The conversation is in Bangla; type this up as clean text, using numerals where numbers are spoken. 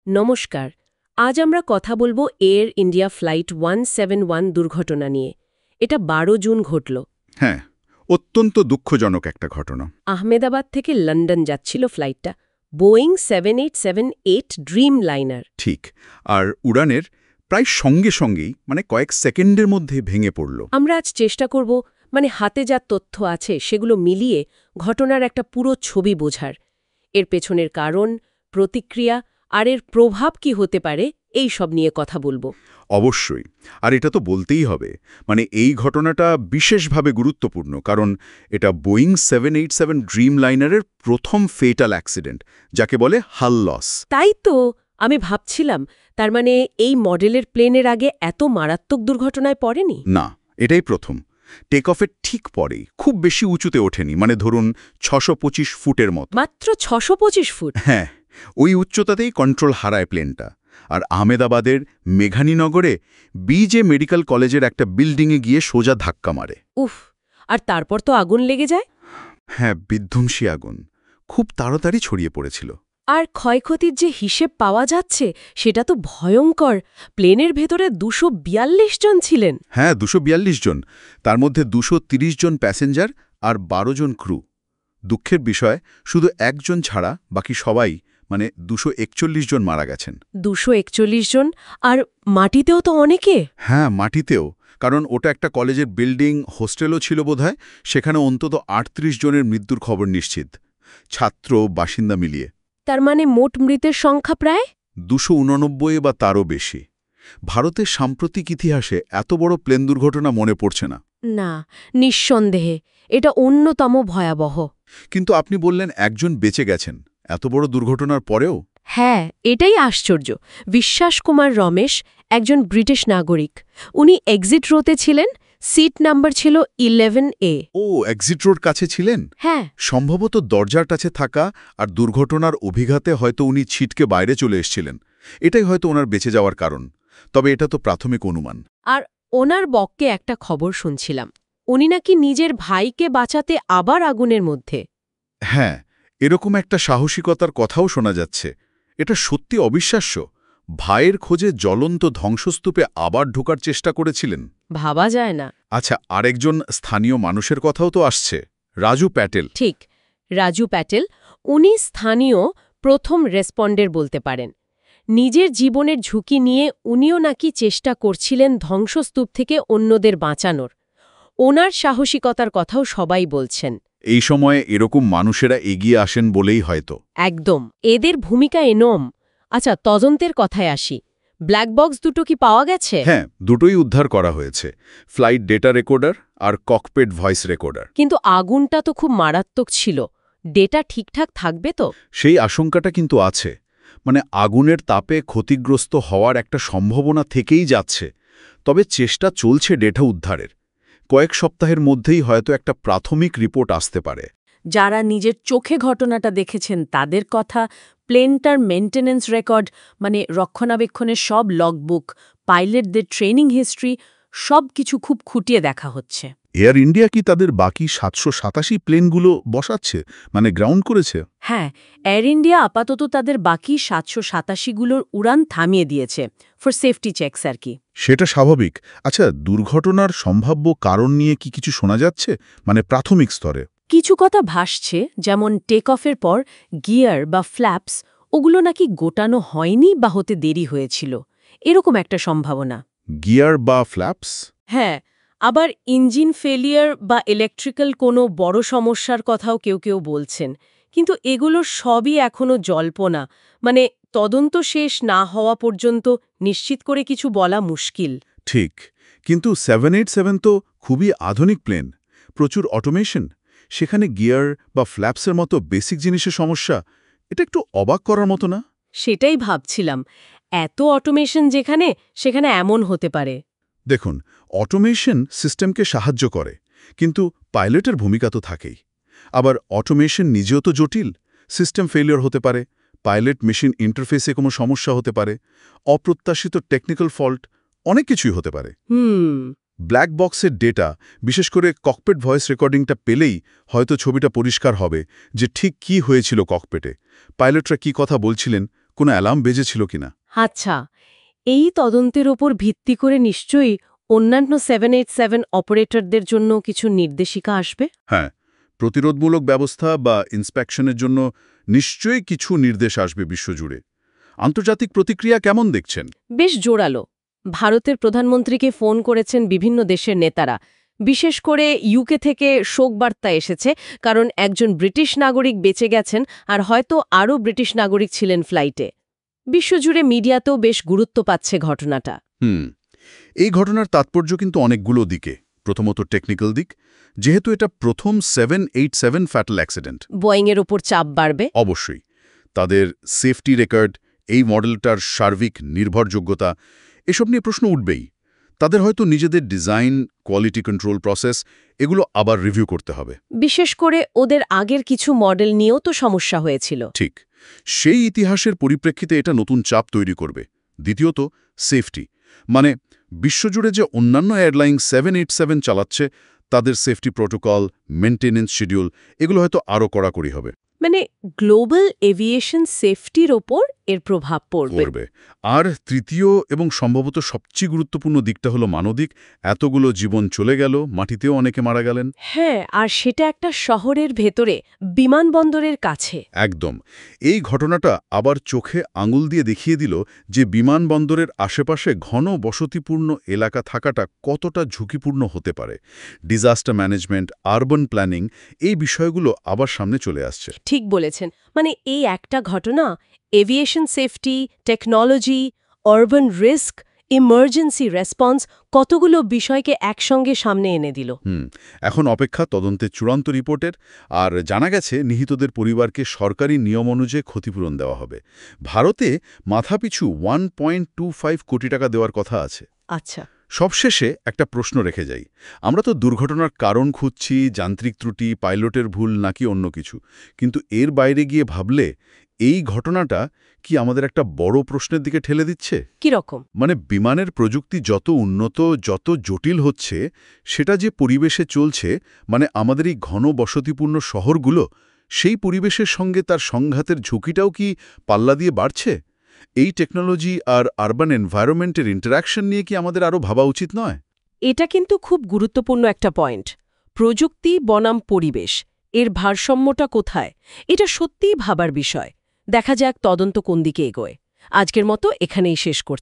নমস্কার। আজ আমরা কথা বলবো এয়ার ইন্ডিয়া ফ্লাইট 171 দুর্ঘটনা নিয়ে। এটা ১২ জুন ঘটল। হ্যাঁ, অত্যন্ত দুঃখজনক একটা ঘটনা। আহমেদাবাদ থেকে লন্ডন যাচ্ছিল ফ্লাইটটা। Boeing 7878 dream liner. ঠিক। আর উড়ানের প্রায় সঙ্গে সঙ্গেই কয়েক সেকেন্ডের মধ্যে ভেঙে পড়ল। আমরা আজ চেষ্টা করব হাতে যা তথ্য আছে সেগুলো মিলিয়ে ঘটনার একটা পুরো ছবি বোঝার। এর পেছনের কারণ, প্রতিক্রিয়া আর এর প্রভাব কি হতে পারে এই সব নিয়ে কথা বলবো। অবশ্যই। আর এটা তো বলতেই হবে, এই ঘটনাটা বিশেষভাবে গুরুত্বপূর্ণ, কারণ এটা বোয়িং 787 ড্রিম লাইনারের প্রথম ফেটাল অ্যাক্সিডেন্ট, যাকে বলে হাল লস। তাই তো আমি ভাবছিলাম, তার এই মডেলের প্লেনের আগে এত মারাত্মক দুর্ঘটনায় পড়েনি। না, এটাই প্রথম। টেক অফের ঠিক পরেই, খুব বেশি উঁচুতে ওঠেনি, ধরুন ৬২৫ ফুটের মতো। মাত্র ৬২৫ ফুট? হ্যাঁ, ওই উচ্চতাতেই কন্ট্রোল হারায় প্লেনটা। আর আহমেদাবাদের মেঘানীনগরে বিজে মেডিকেল কলেজের একটা বিল্ডিংয়ে গিয়ে সোজা ধাক্কা মারে। উফ! আর তারপর তো আগুন লেগে যায়। হ্যাঁ, বিধ্বংসী আগুন খুব তাড়াতাড়ি ছড়িয়ে পড়েছিল। আর ক্ষয়ক্ষতির যে হিসেব পাওয়া যাচ্ছে সেটা তো ভয়ঙ্কর। প্লেনের ভেতরে ২৪২ জন ছিলেন। হ্যাঁ, ২৪২ জন। তার মধ্যে ২৩০ জন প্যাসেঞ্জার আর ১২ জন ক্রু। দুঃখের বিষয়, শুধু একজন ছাড়া বাকি সবাই ২৪১ জন মারা গেছেন। ২৪১ জন? আর মাটিতেও তো অনেকে। হ্যাঁ, মাটিতেও। কারণ ওটা একটা কলেজের বিল্ডিং, হোস্টেলও ছিল বোধহয়। সেখানে অন্তত ৩৮ জনের মৃত্যুর খবর নিশ্চিত, ছাত্র বাসিন্দা মিলিয়ে। তার মোট মৃতের সংখ্যা প্রায় ২৮৯ বা তারও বেশি। ভারতের সাম্প্রতিক ইতিহাসে এত বড় প্লেন দুর্ঘটনা মনে পড়ছে না। না, নিঃসন্দেহে এটা অন্যতম ভয়াবহ। কিন্তু আপনি বললেন একজন বেঁচে গেছেন এত বড় দুর্ঘটনার পরেও। হ্যাঁ, এটাই আশ্চর্য। বিশ্বাস কুমার রমেশ, একজন ব্রিটিশ নাগরিক। উনি এক্সিট রোতে ছিলেন, সিট নাম্বার ছিল 11A। ও, এক্সিট রোড কাছে ছিলেন? হ্যাঁ। সম্ভবত দরজার কাছে থাকা আর দুর্ঘটনার অভিঘাতে হয়তো উনি ছিটকে বাইরে চলে এসেছিলেন। এটাই হয়তো ওনার বেঁচে যাওয়ার কারণ। তবে এটা তো প্রাথমিক অনুমান। আর ওনার বককে একটা খবর শুনছিলাম, উনি নাকি নিজের ভাইকে বাঁচাতে আবার আগুনের মধ্যে। হ্যাঁ, এরকম একটা সাহসিকতার কথাও শোনা যাচ্ছে। এটা সত্যি অবিশ্বাস্য। ভাইয়ের খোঁজে জ্বলন্ত ধ্বংসস্তূপে আবার ঢোকার চেষ্টা করেছিলেন। ভাবা যায় না। আচ্ছা, আরেকজন স্থানীয় মানুষের কথাও তো আসছে, রাজু প্যাটেল। ঠিক, রাজু প্যাটেল। উনি স্থানীয় প্রথম রেসপন্ডের বলতে পারেন। নিজের জীবনের ঝুঁকি নিয়ে উনিও নাকি চেষ্টা করছিলেন ধ্বংসস্তূপ থেকে অন্যদের বাঁচানোর। ওনার সাহসিকতার কথাও সবাই বলছেন। এই সময়ে এরকম মানুষেরা এগিয়ে আসেন বলেই হয়তো। একদম, এদের ভূমিকা এনম। আচ্ছা, তদন্তের কথায় আসি। ব্ল্যাক বক্স দুটো কি পাওয়া গেছে? হ্যাঁ, দুটোই উদ্ধার করা হয়েছে, ফ্লাইট ডেটা রেকর্ডার আর ককপিট ভয়েস রেকর্ডার। কিন্তু আগুনটা তো খুব মারাত্মক ছিল। ডেটা ঠিকঠাক থাকবে তো? সেই আশঙ্কাটা কিন্তু আছে। আগুনের তাপে ক্ষতিগ্রস্ত হওয়ার একটা সম্ভাবনা থেকেই যাচ্ছে। তবে চেষ্টা চলছে ডেটা উদ্ধারের। কয়েক সপ্তাহের মধ্যেই হয়তো একটা প্রাথমিক রিপোর্ট আসতে পারে। যারা নিজের চোখে ঘটনাটা দেখেছেন তাদের কথা, প্লেনটার মেইনটেনেন্স রেকর্ড রক্ষণাবেক্ষণের সব লগবুক, পাইলটদের ট্রেনিং হিস্ট্রি, সব কিছু খুব খুঁটিয়ে দেখা হচ্ছে। এয়ার ইন্ডিয়া কি তাদের বাকি ৭৮৭ প্লেনগুলো বসাচ্ছে, গ্রাউন্ড করেছে? হ্যাঁ, এয়ার ইন্ডিয়া আপাতত তাদের বাকি ৭৮৭গুলোর উড়ান থামিয়ে দিয়েছে, ফর সেফটি চেকস আর কি। সেটা স্বাভাবিক। আচ্ছা, দুর্ঘটনার সম্ভাব্য কারণ নিয়ে কি কিছু শোনা যাচ্ছে, প্রাথমিক স্তরে? কিছু কথা ভাসছে, যেমন টেক অফের পর গিয়ার বা ফ্ল্যাপস ওগুলো নাকি গোটানো হয়নি বা হতে দেরি হয়েছিল, এরকম একটা সম্ভাবনা। গিয়ার বা ফ্ল্যাপস? হ্যাঁ, আবার ইঞ্জিন ফেলিয়ার বা ইলেকট্রিক্যাল কোনো বড় সমস্যার কথাও কেউ কেউ বলছেন। কিন্তু এগুলোর সবই এখনো জল্পনা। তদন্ত শেষ না হওয়া পর্যন্ত নিশ্চিত করে কিছু বলা মুশকিল। ঠিক। কিন্তু 787 তো খুবই আধুনিক প্লেন, প্রচুর অটোমেশন। সেখানে গিয়ার বা ফ্ল্যাপসের মতো বেসিক জিনিসের সমস্যা, এটা একটু অবাক করার মতো না? সেটাই ভাবছিলাম, এত অটোমেশন যেখানে, সেখানে এমন হতে পারে। দেখুন, অটোমেশন সিস্টেমকে সাহায্য করে, কিন্তু পাইলটের ভূমিকা তো থাকেই। আবার অটোমেশন নিজেও তো জটিল। সিস্টেম ফেলিওর হতে পারে, পাইলট মেশিন ইন্টারফেসে কোনো সমস্যা হতে পারে, অপ্রত্যাশিত টেকনিক্যাল ফল্ট, অনেক কিছুই হতে পারে। ব্ল্যাক বক্সের ডেটা, বিশেষ করে ককপিট ভয়েস রেকর্ডিংটা পেলেই হয়তো ছবিটা পরিষ্কার হবে যে ঠিক কি হয়েছিল ককপিটে, পাইলটরা কি কথা বলছিলেন, কোনো অ্যালার্ম বেজেছিল কিনা। আচ্ছা, এই তদন্তের ওপর ভিত্তি করে নিশ্চয়ই অন্যান্য 787 অপারেটরদের জন্য কিছু নির্দেশিকা আসবে? হ্যাঁ, প্রতিরোধমূলক ব্যবস্থা বা ইন্সপেকশনের জন্য নিশ্চয়ই কিছু নির্দেশ আসবে বিশ্বজুড়ে। আন্তর্জাতিক প্রতিক্রিয়া কেমন দেখছেন? বেশ জোরালো। ভারতের প্রধানমন্ত্রীকে ফোন করেছেন বিভিন্ন দেশের নেতারা। বিশেষ করে ইউকে থেকে শোকবার্তা এসেছে, কারণ একজন ব্রিটিশ নাগরিক বেঁচে গেছেন আর হয়তো আরও ব্রিটিশ নাগরিক ছিলেন ফ্লাইটে। বিশ্বজুড়ে মিডিয়াতেও বেশ গুরুত্ব পাচ্ছে ঘটনাটা। এই ঘটনার তাৎপর্য কিন্তু অনেকগুলো দিকে। প্রথমত টেকনিক্যাল দিক, যেহেতু এটা প্রথম 787 ফ্যাটাল অ্যাক্সিডেন্ট। বোয়িংয়ের ওপর চাপ বাড়বে। অবশ্যই তাদের সেফটি রেকর্ড, এই মডেলটার সার্বিক নির্ভরযোগ্যতা, এসব নিয়ে প্রশ্ন উঠবেই। তাদের হয়তো নিজেদের ডিজাইন, কোয়ালিটি কন্ট্রোল প্রসেস এগুলো আবার রিভিউ করতে হবে। বিশেষ করে ওদের আগের কিছু মডেল নিয়েও তো সমস্যা হয়েছিল। ঠিক, সেই ইতিহাসের পরিপ্রেক্ষিতে এটা নতুন চাপ তৈরি করবে। দ্বিতীয়ত সেফটি, মানে বিশ্বজুড়ে যে অন্যান্য এয়ারলাইন 787 চালাচ্ছে তাদের সেফটি প্রোটোকল, মেনটেনেন্স শিডিউল এগুলো হয়তো আরও কড়াকড়ি হবে। মানে গ্লোবাল এভিয়েশন সেফটির ওপর এর প্রভাব পড়বে। আর তৃতীয় এবং সম্ভবত সবচেয়ে গুরুত্বপূর্ণ দিকটা হলো মানবিক। এতগুলো জীবন চলে গেল, মাটিতেও অনেকে মারা গেলেন। হ্যাঁ, আর সেটা একটা শহরের ভেতরে, বিমানবন্দরের কাছে। একদম। এই ঘটনাটা আবার চোখে আঙুল দিয়ে দেখিয়ে দিল যে বিমানবন্দরের আশেপাশে ঘন বসতিপূর্ণ এলাকা থাকাটা কতটা ঝুঁকিপূর্ণ হতে পারে। ডিজাস্টার ম্যানেজমেন্ট, আরবান প্ল্যানিং, এই বিষয়গুলো আবার সামনে চলে আসছে। ঠিক বলেছেন। মানে এই একটা ঘটনা aviation safety, technology, urban risk, emergency response কতগুলো বিষয়কে একসঙ্গে সামনে এনে দিল। এখন অপেক্ষা তদন্তের চূড়ান্ত রিপোর্টের। আর জানা গেছে নিহতদের পরিবারকে সরকারি নিয়ম অনুযায়ী ক্ষতিপূরণ দেওয়া হবে। ভারতে মাথাপিছু 1.25 কোটি টাকা দেওয়ার কথা আছে। আচ্ছা, সবশেষে একটা প্রশ্ন রেখে যাই। আমরা তো দুর্ঘটনার কারণ খুঁজছি, যান্ত্রিক ত্রুটি, পাইলটের ভুল নাকি অন্য কিছু, কিন্তু এর বাইরে গিয়ে ভাবলে এই ঘটনাটা কি আমাদের একটা বড় প্রশ্নের দিকে ঠেলে দিচ্ছে? কিরকম? মানে বিমানের প্রযুক্তি যত উন্নত, যত জটিল হচ্ছে, সেটা যে পরিবেশে চলছে, মানে আমাদের এই ঘন বসতিপূর্ণ শহরগুলো, সেই পরিবেশের সঙ্গে তার সংঘাতের ঝুঁকিটাও কি পাল্লা দিয়ে বাড়ছে? এই টেকনোলজি আর আরবান এনভায়রনমেন্টের ইন্টারঅ্যাকশন নিয়ে কি আমাদের আরও ভাবা উচিত নয়? এটা কিন্তু খুব গুরুত্বপূর্ণ একটা পয়েন্ট। প্রযুক্তি বনাম পরিবেশ, এর ভারসাম্যটা কোথায়? এটা সত্যিই ভাবার বিষয়। দেখা যাক তদন্ত কোন দিকে এগোয়। আজকের মতো এখানেই শেষ করছি।